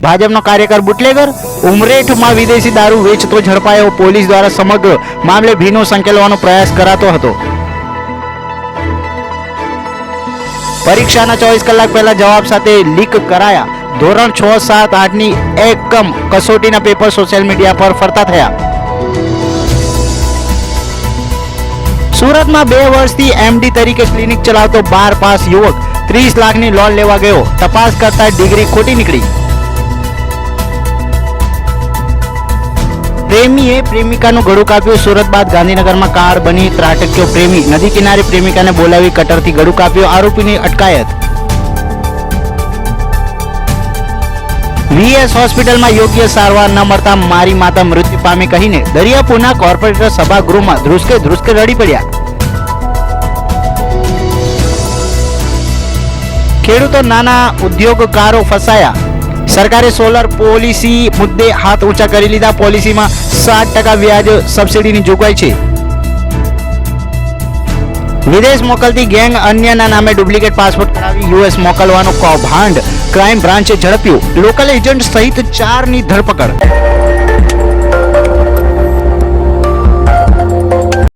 ભાજપનો કાર્યકર બુટલેગર ઉમરેઠમાં વિદેશી દારૂ વેચતો ઝડપાયો. પોલીસ દ્વારા સમગ્ર મામલે ભીનો સંકેલવાનો પ્રયાસ કરાતો હતો. પરીક્ષાના 24 કલાક પહેલા જવાબ સાથે લીક કરાયા. ધોરણ 6, 7, 8ની એકમ કસોટીના પેપર સોશિયલ મીડિયા પર ફરતા થયા. સુરતમાં 2 વર્ષથી એમડી તરીકે ક્લિનિક ચલાવતો 12 પાસ યુવક 30 લાખની લોન લેવા ગયો. તપાસ કરતા ડિગ્રી ખોટી નીકળી. પ્રેમીએ પ્રેમિકાનું ગળું કાપ્યું. સુરત બાદ ગાંધીનગરમાં કાર બની ત્રાટક્યો પ્રેમી. નદી કિનારે પ્રેમિકાને બોલાવી કટરથી ગળું કાપ્યું. આરોપીની અટકાયત. વીએસ હોસ્પિટલમાં યોગ્ય સારવાર ન મળતા મારી માતા મૃત્યુ પામી કહીને દરિયાપુરના કોર્પોરેટર સભાગૃહમાં ધ્રુસકે રડી પડ્યા. ખેડૂતો નાના ઉદ્યોગકારો ફસાયા. સરકારે સોલર પોલિસી મુદ્દે હાથ ઊંચા કરી લીધા. પોલિસીમાં 7% વ્યાજ સબસિડીની જોગવાઈ છે. વિદેશ મોકલતી ગેંગ અન્યના નામે ડુપ્લિકેટ પાસપોર્ટ કરાવી યુએસ મોકલવાનું કૌભાંડ ક્રાઇમ બ્રાન્ચે ઝડપ્યું. લોકલ એજન્ટ સહિત 4ની ધરપકડ.